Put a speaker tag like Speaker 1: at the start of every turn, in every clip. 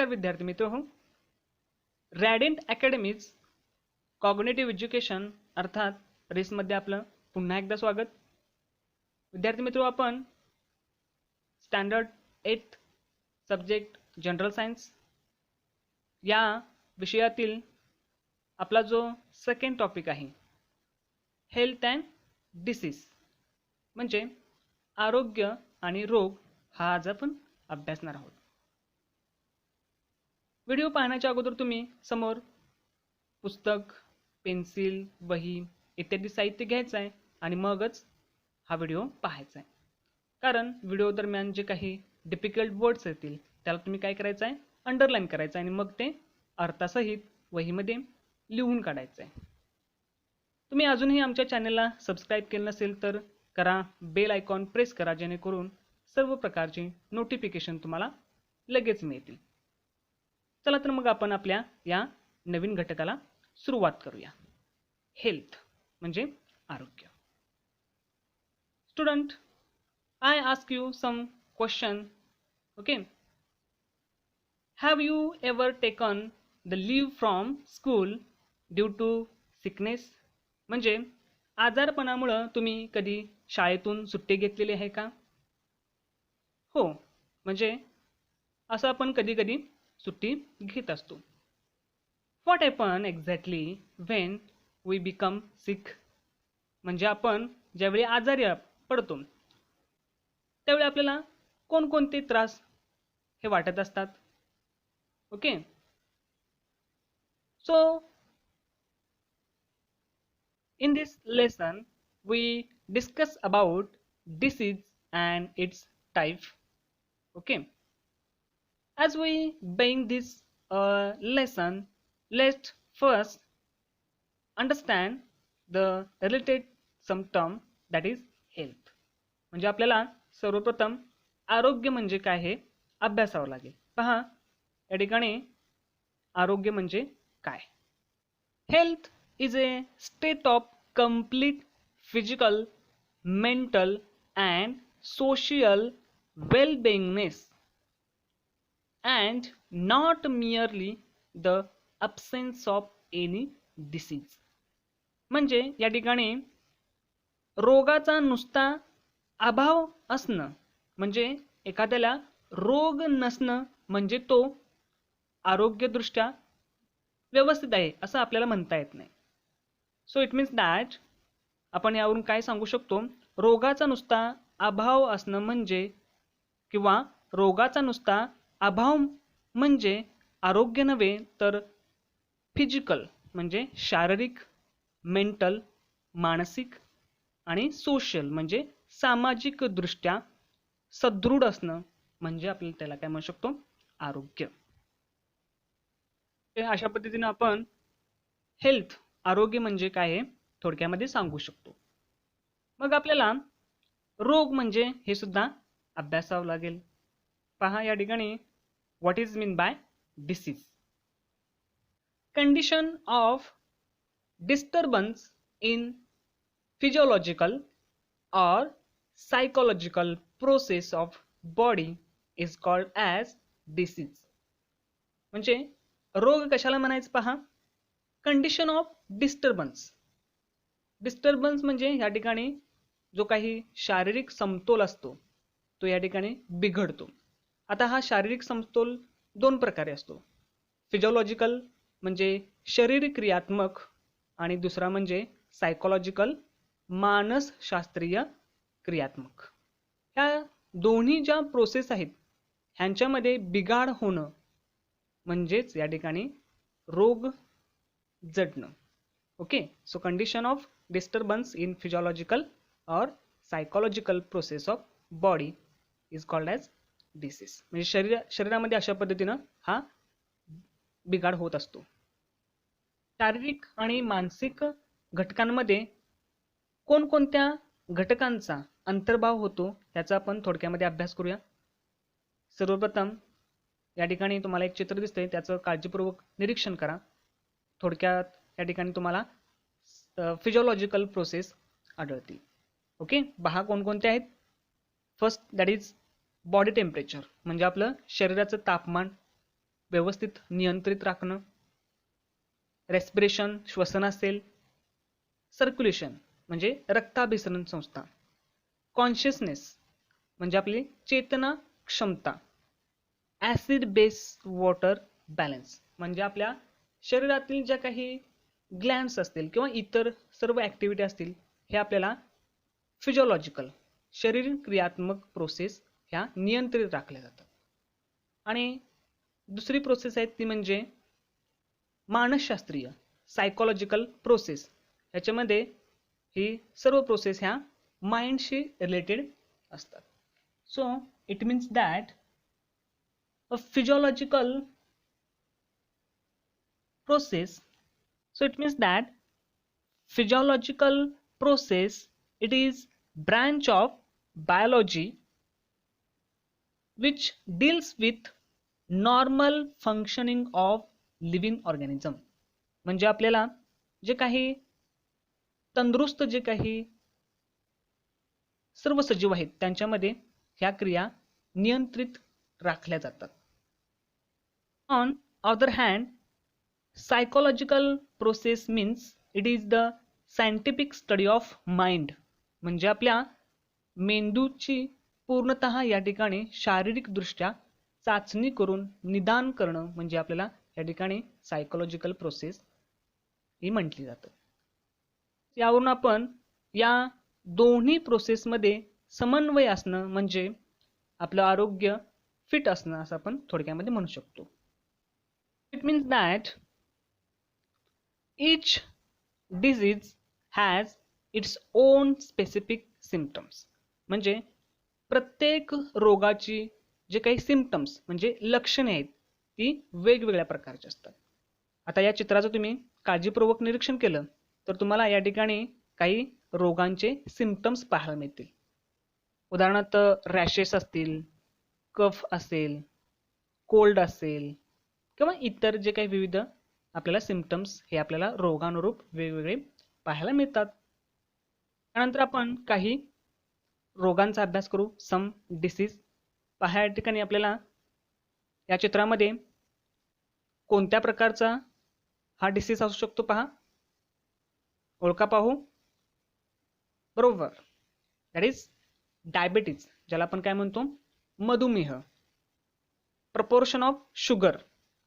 Speaker 1: नमस्कार विद्यार्थी मित्रो, रॅडियंट अकॅडमीज कॉग्निटिव्ह एज्युकेशन अर्थात रेसमध्ये आपलं पुन्हा एकदा स्वागत. विद्यार्थी मित्रो, आपण स्टँडर्ड 8 सब्जेक्ट जनरल सायन्स या विषयातील आपला जो सेकंड टॉपिक आहे हेल्थ अँड डिसीज म्हणजे आरोग्य आणि रोग हा आज आपण अभ्यासणार आहोत. व्हिडिओ पाहण्याच्या अगोदर तुम्ही समोर पुस्तक, पेन्सिल, वही इत्यादी साहित्य घ्यायचं आहे आणि मगच हा व्हिडिओ पाहायचा आहे. कारण व्हिडिओ दरम्यान जे काही डिफिकल्ट वर्ड्स येतील त्याला तुम्ही काय करायचं आहे, अंडरलाईन करायचं आहे आणि मग ते अर्थासहित वहीमध्ये लिहून काढायचं आहे. तुम्ही अजूनही आमच्या चॅनलला सबस्क्राईब केलं नसेल तर करा, बेल आयकॉन प्रेस करा, जेणेकरून सर्व प्रकारची नोटिफिकेशन तुम्हाला लगेच मिळतील. चला तर मग आपण आपल्या या नवीन घटकाला सुरुवात करूया. हेल्थ म्हणजे आरोग्य. Student, I ask you some question. Okay, have you ever taken the leave from school due to sickness? म्हणजे आजारपणामुळे तुम्ही कधी शाळेतून सुट्टी घेतलेली आहे का? हो, म्हणजे असं आपण कधी कधी सुट्टी घेत असतो. What happen exactly when we become sick? म्हणजे आपण ज्यावेळी आजारी पडतो त्यावेळी आपल्याला कोणकोणते त्रास हे वाटत असतात. Okay, so in this lesson we discuss about disease and its type. Okay, as we begin this lesson, let's first understand the related some term that is health. म्हणजे आपल्याला सर्वप्रथम आरोग्य म्हणजे काय हे अभ्यासावं लागेल. पहा, या ठिकाणी आरोग्य म्हणजे काय? Health is a state of complete physical, mental and social well-beingness and not merely the absence of any disease. म्हणजे या ठिकाणी रोगाचा नुसता अभाव असणं म्हणजे एखाद्याला रोग नसणं म्हणजे तो आरोग्यदृष्ट्या व्यवस्थित आहे असं आपल्याला म्हणता येत नाही. सो इट मीन्स दॅट आपण यावरून काय सांगू शकतो, रोगाचा नुसता अभाव असणं म्हणजे किंवा रोगाचा नुसता अभाव म्हणजे आरोग्य नव्हे, तर फिजिकल म्हणजे शारीरिक, मेंटल मानसिक आणि सोशल म्हणजे सामाजिक दृष्ट्या सदृढ असणं म्हणजे आपल्याला त्याला काय म्हणू शकतो, आरोग्य. अशा पद्धतीने आपण हेल्थ आरोग्य म्हणजे काय हे थोडक्यामध्ये सांगू शकतो. मग आपल्याला रोग म्हणजे हे सुद्धा अभ्यासावं लागेल. पहा, या ठिकाणी what is mean by disease? Condition of disturbance in physiological और psychological process of body is called as disease. म्हणजे रोग कशाला म्हणायचं? पहा, कंडिशन ऑफ डिस्टर्बन्स. डिस्टर्बन्स म्हणजे या ठिकाणी जो काही शारीरिक समतोल असतो तो या ठिकाणी बिघडतो. आता हा शारीरिक समतोल दोन प्रकारे असतो. फिजियोलॉजिकल म्हणजे शरीर क्रियात्मक आणि दुसरा म्हणजे सायकोलॉजिकल मानसशास्त्रीय क्रियात्मक. ह्या दोन्ही ज्या प्रोसेस आहेत ह्यांच्यामध्ये बिघाड होणं म्हणजेच या ठिकाणी रोग जडणं. Okay, so condition of disturbance in physiological और psychological process of body is called as disease. म्हणजे शरीरामध्ये अशा पद्धतीनं हा बिघाड होत असतो. शारीरिक आणि मानसिक घटकांमध्ये कोणकोणत्या घटकांचा अंतर्भाव होतो याचा आपण थोडक्यामध्ये अभ्यास करूया. सर्वप्रथम या ठिकाणी तुम्हाला एक चित्र दिसतंय, त्याचं काळजीपूर्वक निरीक्षण करा. थोडक्यात या ठिकाणी तुम्हाला फिजियोलॉजिकल प्रोसेस आढळतील. ओके, पहा कोणकोणते आहेत. First that is body temperature म्हणजे आपलं शरीराचं तापमान. व्यवस्थित नियंत्रित राखणं, रेस्पिरेशन श्वसन असेल, सर्क्युलेशन म्हणजे रक्ताभिसरण संस्था, कॉन्शियसनेस म्हणजे आपली चेतना क्षमता, ॲसिड बेस वॉटर बॅलन्स म्हणजे आपल्या शरीरातील ज्या काही ग्लँड्स असतील किंवा इतर सर्व ॲक्टिव्हिटी असतील हे आपल्याला फिजिओलॉजिकल शरीर क्रियात्मक प्रोसेस ह्या नियंत्रित राखल्या जातात. आणि दुसरी प्रोसेस आहे ती म्हणजे मानसशास्त्रीय सायकोलॉजिकल प्रोसेस. ह्याच्यामध्ये ही सर्व प्रोसेस ह्या माइंडशी रिलेटेड असतात. So it means that a physiological process, so it means that physiological process, it is branch of biology which deals with normal functioning of living organism. म्हणजे आपल्याला जे काही तंदुरुस्त जे काही सर्व सजीव आहेत त्यांच्यामध्ये ह्या क्रिया नियंत्रित राखल्या जातात. On other hand, psychological process means it is the scientific study of mind. म्हणजे आपल्या मेंदूची पूर्णतः या ठिकाणी शारीरिक दृष्ट्या चाचणी करून निदान करणं म्हणजे आपल्याला या ठिकाणी सायकोलॉजिकल प्रोसेस ही म्हटली जातं. यावरून आपण या दोन्ही प्रोसेसमध्ये समन्वय असणं म्हणजे आपलं आरोग्य फिट असणं असं आपण थोडक्यामध्ये म्हणू शकतो. It means that each disease has its own specific symptoms. म्हणजे प्रत्येक रोगाची जे काही सिम्पटम्स म्हणजे लक्षणे आहेत ती वेगवेगळ्या प्रकारची असतात. आता या चित्राचं तुम्ही काळजीपूर्वक निरीक्षण केलं तर तुम्हाला या ठिकाणी काही रोगांचे सिम्पटम्स पाहायला मिळतील. उदाहरणार्थ रॅशेस असतील, कफ असेल, कोल्ड असेल किंवा इतर जे काही विविध आपल्याला सिम्पटम्स हे आपल्याला रोगानुरूप वेगवेगळे पाहायला मिळतात. त्यानंतर आपण काही रोगांचा अभ्यास करू. सम डिसीज पहा. या ठिकाणी आपल्याला या चित्रामध्ये कोणत्या प्रकारचा हा डिसीज असू शकतो पहा. ओळखा पाहू. बरोबर, दॅट इज डायबिटीज, ज्याला आपण काय म्हणतो मधुमेह. प्रपोर्शन ऑफ शुगर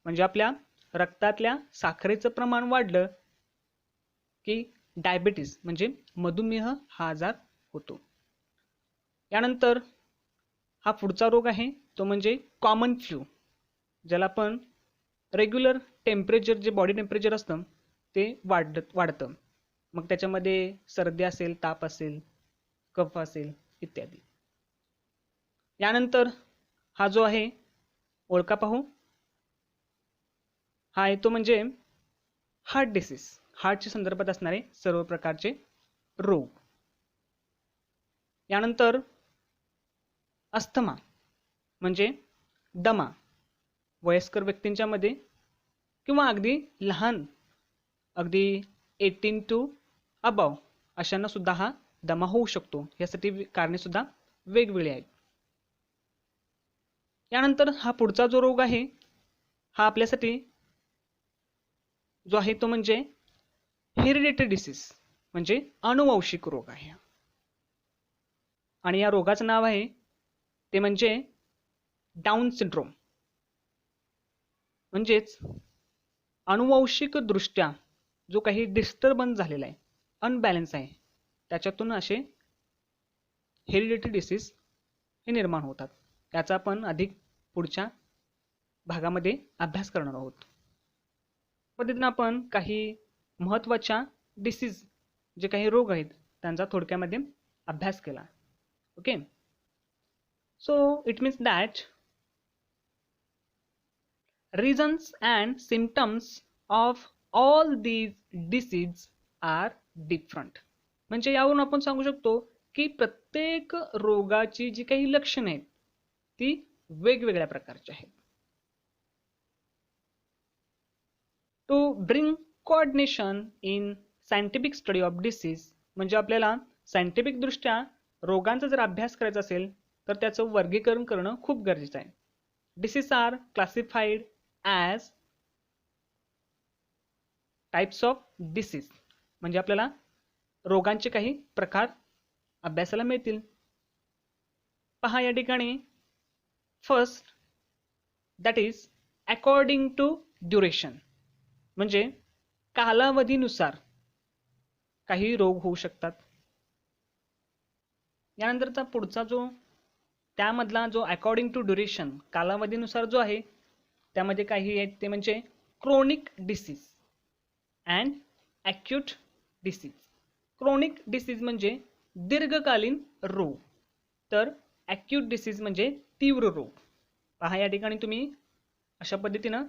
Speaker 1: म्हणजे आपल्या रक्तातल्या साखरेचं प्रमाण वाढलं की डायबिटीज म्हणजे मधुमेह हा आजार होतो. यानंतर हा पुढचा रोग आहे तो म्हणजे कॉमन फ्लू, ज्याला आपण रेग्युलर टेम्परेचर जे बॉडी टेम्परेचर असतं ते वाढतं. मग त्याच्यामध्ये सर्दी असेल, ताप असेल, कफ असेल इत्यादी. यानंतर हा जो आहे ओळखा पाहू. हा येतो म्हणजे हार्ट डिसीज, हार्टच्या संदर्भात असणारे सर्व प्रकारचे रोग. यानंतर अस्थमा म्हणजे दमा, वयस्कर व्यक्तींच्या मध्ये किंवा अगदी लहान अगदी 18 to above अशांना सुद्धा हा दमा होऊ शकतो. यासाठी कारणे सुद्धा वेगवेगळी आहेत. यानंतर हा पुढचा जो रोग आहे हा आपल्यासाठी जो आहे तो म्हणजे हेरिडिटरी डिसीज म्हणजे अनुवंशिक रोग आहे. आणि या रोगाचं नाव आहे ते म्हणजे डाऊन सिंड्रोम. म्हणजेच अनुवंशिक दृष्ट्या जो काही डिस्टर्बन्स झालेला आहे, अनबॅलन्स आहे, त्याच्यातून असे हेरिडिटरी डिसीज हे निर्माण होतात. याचा आपण अधिक पुढच्या भागामध्ये अभ्यास करणार आहोत. पद्धतीने आपण काही महत्त्वाच्या डिसीज जे काही रोग आहेत त्यांचा थोडक्यामध्ये अभ्यास केला. Okay, so it means that reasons and symptoms of all these diseases are different. म्हणजे यावरून आपण सांगू शकतो की प्रत्येक रोगाची जी काही लक्षणे आहेत ती वेगवेगळ्या प्रकारची आहेत. To bring coordination in scientific study of disease म्हणजे आपल्याला सायंटिफिक दृष्ट्या रोगांचा जर अभ्यास करायचा असेल तर त्याचं वर्गीकरण करणं खूप गरजेचं आहे. Disease are classified as types of disease, म्हणजे आपल्याला रोगांचे काही प्रकार अभ्यासाला मिळतील. पहा या ठिकाणी first that is according to duration, म्हणजे कालावधीनुसार काही रोग होऊ शकतात. यानंतरचा पुढचा जो त्यामधला जो अकॉर्डिंग टू ड्युरेशन कालावधीनुसार जो आहे त्यामध्ये काही आहेत ते म्हणजे chronic disease and acute disease. Chronic disease म्हणजे दीर्घकालीन रोग, तर ॲक्यूट डिसीज म्हणजे तीव्र रोग. पहा या ठिकाणी तुम्ही अशा पद्धतीनं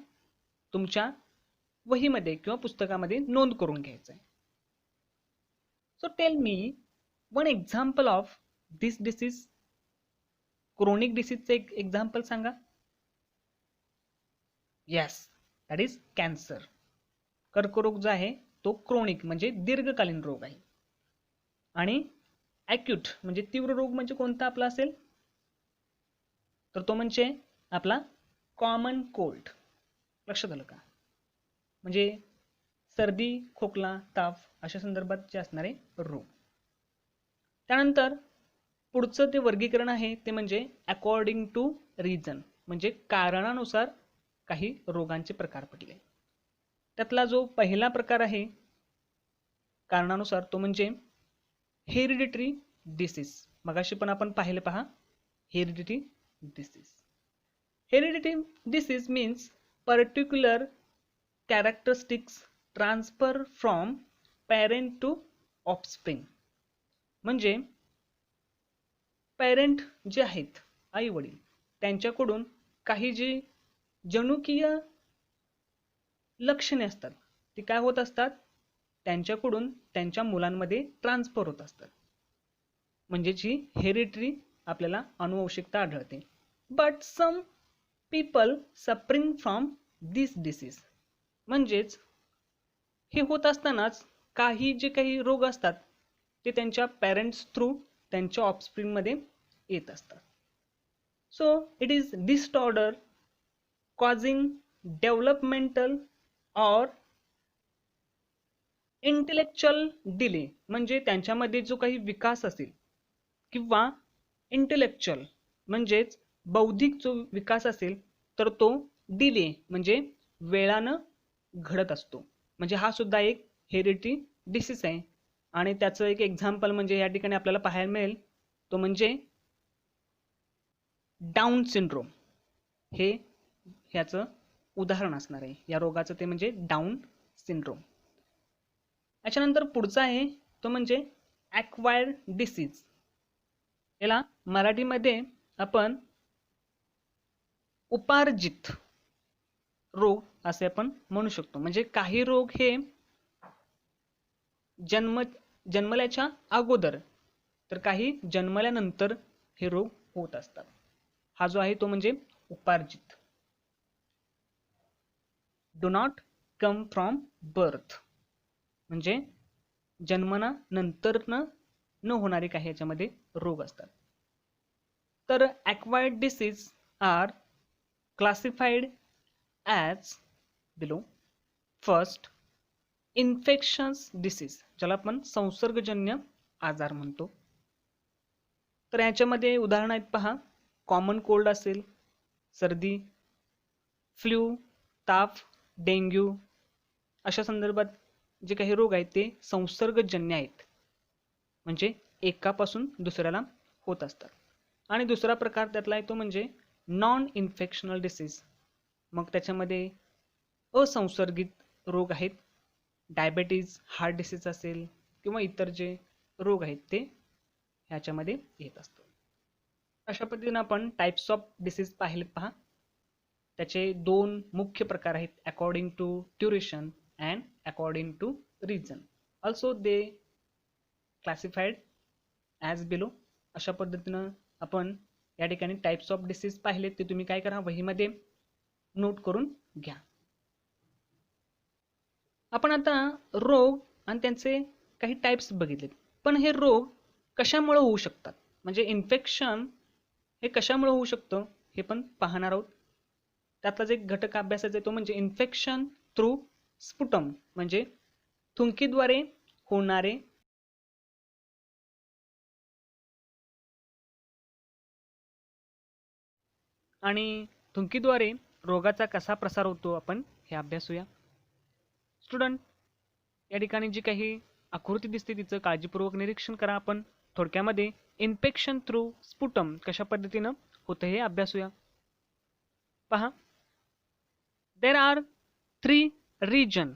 Speaker 1: तुमच्या वहीमध्ये किंवा पुस्तकामध्ये नोंद करून घ्यायचं आहे. So tell me one example of this disease. Chronic डिसीजचं एक एक्झाम्पल सांगा. Yes, that is cancer. कर्करोग जो आहे तो क्रोनिक म्हणजे दीर्घकालीन रोग आहे. आणि ॲक्यूट म्हणजे तीव्र रोग म्हणजे कोणता आपला असेल, तर तो म्हणजे आपला कॉमन कोल्ड. लक्षात आलं का? म्हणजे सर्दी, खोकला, ताप अशा संदर्भात जे असणारे रोग. त्यानंतर पुढचं ते वर्गीकरण आहे ते म्हणजे अकॉर्डिंग टू रिझन, म्हणजे कारणानुसार काही रोगांचे प्रकार पडले. त्यातला जो पहिला प्रकार आहे कारणानुसार तो म्हणजे हेरिडिटरी डिसीज. मगाशी पण आपण पाहिले पहा hereditary disease. Hereditary disease means particular characteristics transfer from parent to offspring. म्हणजे पॅरेंट जे आहेत आई वडील त्यांच्याकडून काही जी जनुकीय लक्षणे असतात ती काय होत असतात त्यांच्याकडून त्यांच्या मुलांमध्ये ट्रान्सफर होत असतात. म्हणजे जी हेरिडिटरी आपल्याला अनुवंशिकता आढळते. But some people suffering from this disease, म्हणजेच हे होत असतानाच काही जे काही रोग असतात ते त्यांच्या पॅरेंट्स थ्रू त्यांच्या ऑफस्प्रिंगमध्ये येत असतात. So it is disorder causing developmental or intellectual delay, म्हणजे त्यांच्यामध्ये जो काही विकास असेल किंवा इंटेलेक्च्युअल म्हणजेच बौद्धिक जो विकास असेल तर तो डिले म्हणजे वेळानं घडत असतो. म्हणजे हा सुद्धा एक हेरिडिटरी डिसीज आहे. आणि त्याचं एक एक्झाम्पल म्हणजे या ठिकाणी आपल्याला पाहायला मिळेल तो म्हणजे डाऊन सिंड्रोम. हे ह्याचं उदाहरण असणार आहे या रोगाचं, ते म्हणजे डाऊन सिंड्रोम. याच्यानंतर पुढचा आहे तो म्हणजे ॲक्वायर्ड डिसीज. याला मराठीमध्ये आपण उपार्जित रोग असे आपण म्हणू शकतो. म्हणजे काही रोग हे जन्मल्याच्या अगोदर तर काही जन्मल्यानंतर हे रोग होत असतात. हा जो आहे तो म्हणजे उपार्जित. Do not come from birth, म्हणजे जन्मना नंतर न होणारे काही याच्यामध्ये रोग असतात. तर acquired disease are classified as below. First, infections disease, ज्याला आपण संसर्गजन्य आजार म्हणतो. तर याच्यामध्ये उदाहरण आहेत पहा, कॉमन कोल्ड असेल, सर्दी, फ्लू, ताप, डेंग्यू अशा संदर्भात जे काही रोग आहेत ते संसर्गजन्य आहेत, म्हणजे एकापासून दुसऱ्याला होत असतात. आणि दुसरा प्रकार त्यातला आहे तो म्हणजे नॉन इन्फेक्शनल डिसीज. मग त्याच्यामध्ये असंसर्गित रोग आहेत, डायबेटीज, हार्ट डिसीज असेल किंवा इतर जे रोग आहेत ते ह्याच्यामध्ये येत असतात. अशा पद्धतीने आपण टाइप्स ऑफ डिसीज पाहिले पहा. त्याचे दोन मुख्य प्रकार आहेत, according to duration and according to reason. Also they classified as below. अशा पद्धतीनं आपण या ठिकाणी टाइप्स ऑफ डिसीज पाहिले, ते तुम्ही काय करा वहीमध्ये नोट करून घ्या. आपण आता रोग आणि त्यांचे काही टाइप्स बघितले, पण हे रोग कशामुळे होऊ शकतात, म्हणजे इन्फेक्शन हे कशामुळे होऊ शकतं हे पण पाहणार आहोत. त्यातलाच एक घटक अभ्यासाचा आहे तो म्हणजे इन्फेक्शन थ्रू स्पुटम, म्हणजे थुंकीद्वारे होणारे आणि थुंकीद्वारे रोगाचा कसा प्रसार होतो आपण हे अभ्यासूया. स्टुडंट, या ठिकाणी जी काही आकृती दिसते तिचं काळजीपूर्वक निरीक्षण करा. आपण थोडक्यामध्ये इन्फेक्शन थ्रू स्पुटम कशा पद्धतीनं होतं हे अभ्यासूया. पहा, there are 3 region.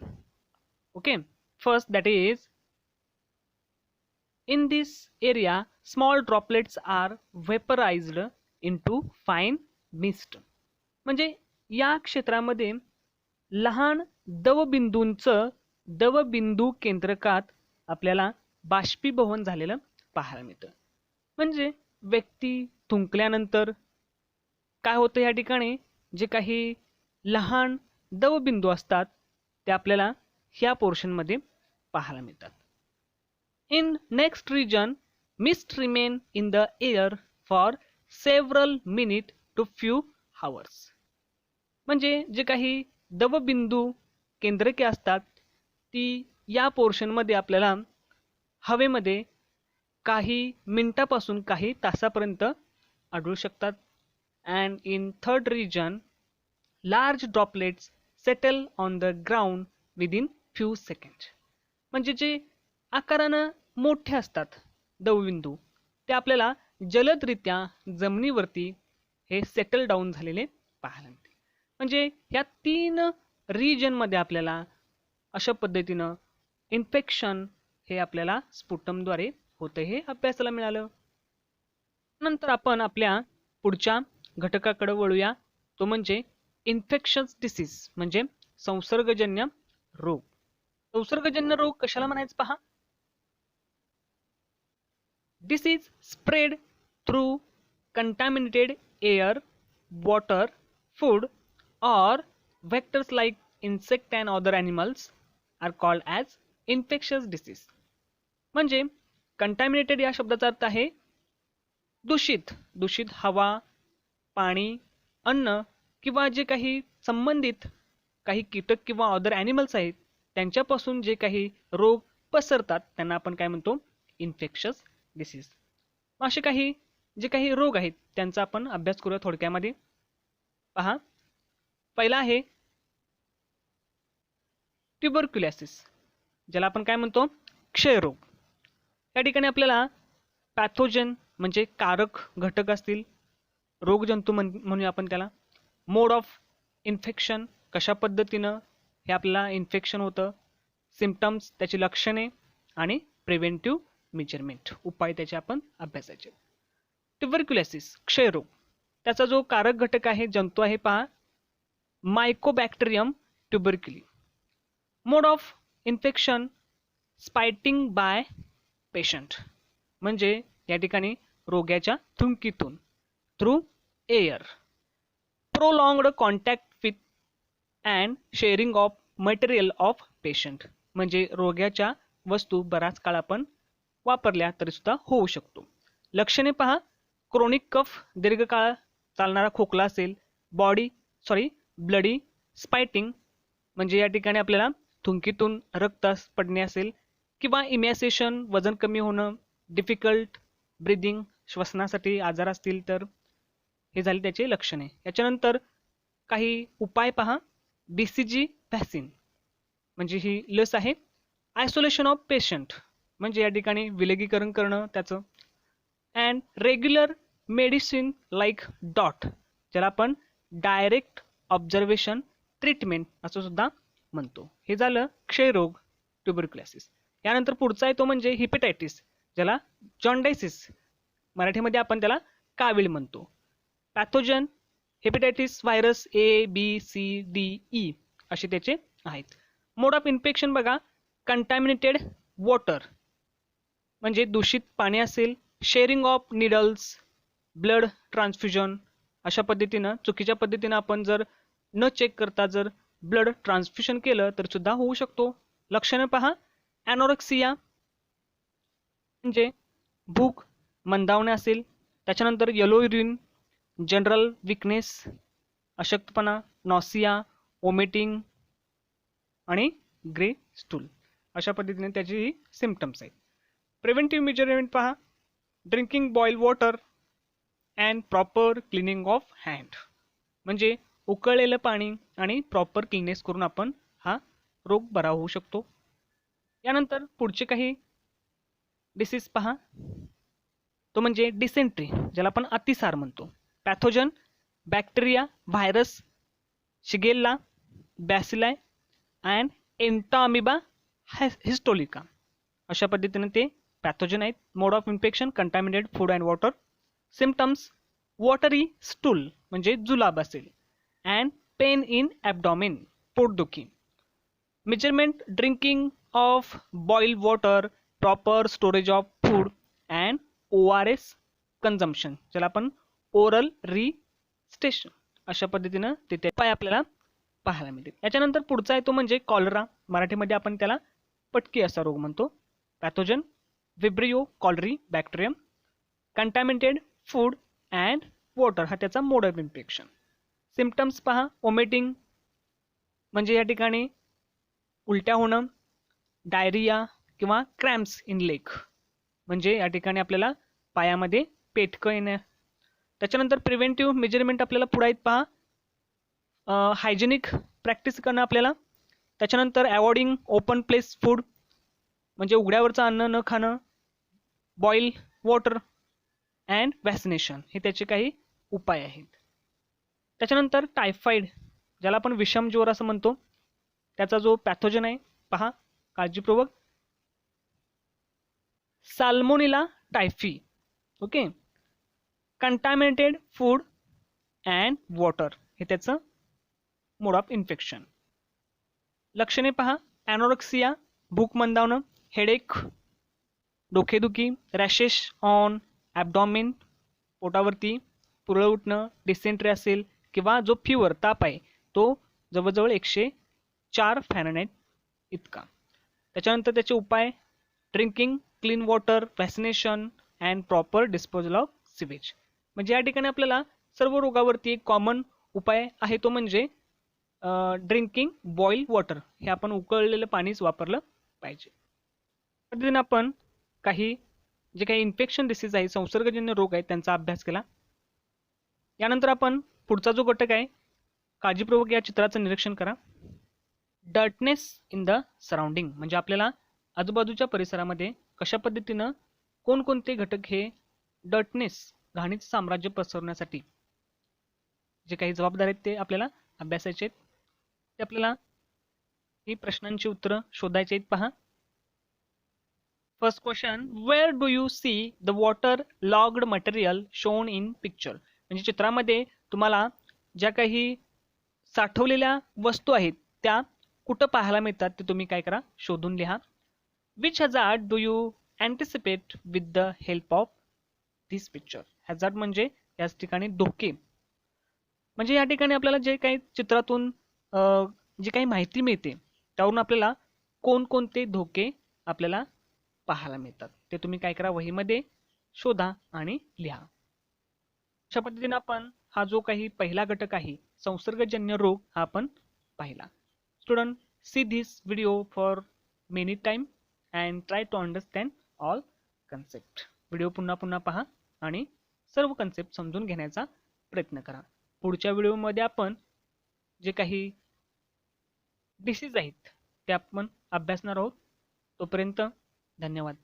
Speaker 1: Okay, first that is, in this area small droplets are vaporized into fine mist. म्हणजे या क्षेत्रामध्ये लहान दवबिंदू केंद्रकात आपल्याला बाष्पीभवन झालेलं पाहायला मिळतं. म्हणजे व्यक्ती थुंकल्यानंतर काय होतं, या ठिकाणी जे काही लहान दवबिंदू असतात ते आपल्याला ह्या पोर्शनमध्ये पाहायला मिळतात. In next region mist remain in the air for several minute to few hours. म्हणजे जे काही दवबिंदू केंद्रके असतात ती या पोर्शनमध्ये आपल्याला हवेमध्ये काही मिनिटापासून काही तासापर्यंत आढळू शकतात. And in third region large droplets settle on the ground within few second. म्हणजे जे आकारानं मोठे असतात दवबिंदू ते आपल्याला जलदरित्या जमिनीवरती हे सेटल डाऊन झालेले पाहायला मिळते. म्हणजे ह्या 3 रिजनमध्ये आपल्याला अशा पद्धतीनं इन्फेक्शन हे आपल्याला स्पुटमद्वारे होतं हे अभ्यासाला मिळालं. नंतर आपण आपल्या पुढच्या घटकाकडे वळूया, तो म्हणजे इन्फेक्शन्स डिसीज म्हणजे संसर्गजन्य रोग. संसर्गजन्य रोग कशाला म्हणायचं पहा. Disease spread through contaminated air, water, food or vectors like insect and other animals are called as infectious disease. म्हणजे कंटॅमिनेटेड या शब्दाचा अर्थ आहे दूषित हवा, पाणी, अन्न किंवा जे काही संबंधित काही कीटक किंवा अदर ॲनिमल्स आहेत त्यांच्यापासून जे काही रोग पसरतात त्यांना आपण काय म्हणतो, इन्फेक्शस डिसीज. असे काही जे काही रोग आहेत त्यांचा आपण अभ्यास करूया थोडक्यामध्ये. पहा, पहिला आहे ट्युबरक्युलोसिस, ज्याला आपण काय म्हणतो, क्षयरोग. या ठिकाणी आपल्याला पॅथोजन म्हणजे कारक घटक असतील, रोगजंतू म्हणूया आपण त्याला. मोड ऑफ इन्फेक्शन, कशा पद्धतीनं हे आपल्याला इन्फेक्शन होतं, सिम्पटम्स त्याची लक्षणे आणि प्रिव्हेंटिव्ह मेजरमेंट उपाय त्याचे आपण अभ्यासायचे. ट्युबरक्युलोसिस क्षयरोग, त्याचा जो कारक घटक आहे, जंतू आहे पहा, mycobacterium tuberculi. Mode of infection spitting by patient, म्हणजे या ठिकाणी रोग्याच्या थुंकीतून through air. Prolonged contact with and sharing of material of patient, म्हणजे रोग्याच्या वस्तू बराच काळ आपण वापरल्या तरी सुद्धा होऊ शकतो. लक्षणे पहा, क्रोनिक कफ दीर्घकाळ चालणारा खोकला असेल, ब्लडी स्पायटिंग म्हणजे या ठिकाणी आपल्याला थुंकीतून रक्त पडणे असेल, किंवा इमॅसेशन वजन कमी होणं, डिफिकल्ट ब्रिदिंग श्वसनासाठी आजार असतील तर हे झाले त्याचे लक्षणे. याच्यानंतर काही उपाय पहा. BCG व्हॅक्सिन म्हणजे ही लस आहे. आयसोलेशन ऑफ पेशंट म्हणजे या ठिकाणी विलगीकरण करणं त्याचं. And regular medicine like dot, ज्याला आपण डायरेक्ट ऑब्झर्वेशन ट्रीटमेंट असं सुद्धा म्हणतो. हे झालं क्षयरोग ट्युबरक्युलोसिस. यानंतर पुढचा आहे तो म्हणजे हिपेटायटिस, ज्याला जॉन्डायसिस मराठीमध्ये आपण त्याला कावीळ म्हणतो. पॅथोजन हेपेटायटिस व्हायरस ABCDE असे त्याचे आहेत. मोड ऑफ इन्फेक्शन बघा, कंटॅमिनेटेड वॉटर म्हणजे दूषित पाणी असेल, sharing of needles, blood transfusion अशा पद्धतीनं चुकीच्या पद्धतीनं आपण जर न चेक करता जर ब्लड ट्रान्सफ्युजन केलं तर सुद्धा होऊ शकतो. लक्षणं पहा, ॲनोरेक्सिया म्हणजे भूक मंदावणे असेल, त्याच्यानंतर येलो युरिन, जनरल विकनेस अशक्तपणा, नॉसिया, वॉमिटिंग आणि ग्रे स्टूल अशा पद्धतीने त्याची सिम्पटम्स आहेत. प्रिव्हेंटिव्ह मेजरमेंट पहा, drinking boil water and proper cleaning of hand, म्हणजे उकळलेलं पाणी आणि प्रॉपर क्लिननेस करून आपण हा रोग बरा होऊ शकतो. यानंतर पुढचे काही डिसीज पहा, तो म्हणजे डिसेंट्री, ज्याला आपण अतिसार म्हणतो. Pathogen bacteria, virus, shigella, bacilli and entamoeba histolytica अशा पद्धतीने ते पॅथोजन आहेत. Mode of infection contaminated food and water. Symptoms watery stool म्हणजे जुलाब असेल, अँड पेन इन ॲबडॉमिन पोटदुखी. Measurement drinking of boiled water, proper storage of food and ORS consumption, ज्याला आपण ओरल रिस्टेशन अशा पद्धतीनं ते उपाय आपल्याला पाहायला मिळतील. याच्यानंतर पुढचा आहे तो म्हणजे कॉलरा, मराठीमध्ये आपण त्याला पटकी असा रोग म्हणतो. Pathogen vibrio cholerae bacterium. Contaminated food and water हा त्याचा मोड ऑफ इन्फेक्शन. सिम्पटम्स पहा, वॉमिटिंग म्हणजे या ठिकाणी उलट्या होणं, डायरिया किंवा क्रॅम्प्स इन लेग म्हणजे या ठिकाणी आपल्याला पायामध्ये पेटकं येणं. त्याच्यानंतर प्रिव्हेंटिव्ह मेजरमेंट आपल्याला पुढे आहेत पहा, हायजेनिक प्रॅक्टिस करणं आपल्याला. त्याच्यानंतर अवॉइडिंग ओपन प्लेस फूड म्हणजे उघड्यावरचं अन्न न खाणं, बॉईल वॉटर अँड वॅक्सिनेशन हे त्याचे काही उपाय आहेत. त्याच्यानंतर टायफॉइड, ज्याला आपण विषम ज्वर असं म्हणतो, त्याचा जो पॅथोजन आहे पहा काळजीपूर्वक, salmonella typhi. Okay. Contaminated food and water हे त्याचं मोड ऑफ इन्फेक्शन. लक्षणे पहा, ॲनोरेक्सिया भूक मंदावणं, हेडेक डोकेदुखी, रॅशेस ऑन ॲबडॉमिन पोटावरती, पुरळ उठणं, डिसेंट्री असेल किंवा जो फीवर ताप आहे तो जवळजवळ 104 फॅरनहाइट इतका. त्याच्यानंतर त्याचे उपाय drinking clean water, vaccination and proper disposal of sewage. म्हणजे या ठिकाणी आपल्याला सर्व रोगावरती एक कॉमन उपाय आहे तो म्हणजे ड्रिंकिंग बॉईल वॉटर, हे आपण उकळलेलं पाणीच वापरलं पाहिजे. पद्धतीने आपण काही जे काही इन्फेक्शन डिसीज आहे, संसर्गजन्य रोग आहेत त्यांचा अभ्यास केला. यानंतर आपण पुढचा जो घटक आहे, काळजीपूर्वक या चित्राचं निरीक्षण करा. डर्टनेस इन द सराउंडिंग म्हणजे आपल्याला आजूबाजूच्या परिसरामध्ये कशा पद्धतीनं कोणकोणते घटक हे डर्टनेस घाणीचं साम्राज्य पसरवण्यासाठी जे काही जबाबदार आहेत ते आपल्याला अभ्यासायचे आहेत. ते आपल्याला ही प्रश्नांची उत्तरं शोधायची आहेत पहा. First question, where do you see the water logged material shown in picture, म्हणजे चित्रामध्ये तुम्हाला ज्या काही साठवलेल्या वस्तू आहेत त्या कुठं पाहायला मिळतात ते तुम्ही काय करा, शोधून लिहा. Which hazard do you anticipate with the help of this picture. Hazard म्हणजे याच ठिकाणी धोके, म्हणजे या ठिकाणी आपल्याला जे काही चित्रातून जी काही माहिती मिळते त्यावरून आपल्याला कोणकोणते धोके आपल्याला पाहायला मिळतात ते तुम्ही काय करा, वहीमध्ये शोधा आणि लिहा. अशा पद्धतीने आपण हा जो काही पहिला घटक आहे संसर्गजन्य रोग हा आपण पाहिला. Student, see this video for many time and try to understand all concept. Video पुन्हा पुन्हा पहा आणि सर्व कन्सेप्ट समजून घेण्याचा प्रयत्न करा. पुढच्या व्हिडिओमध्ये आपण जे काही डिसीज आहेत ते आपण अभ्यासणार आहोत. तोपर्यंत धन्यवाद.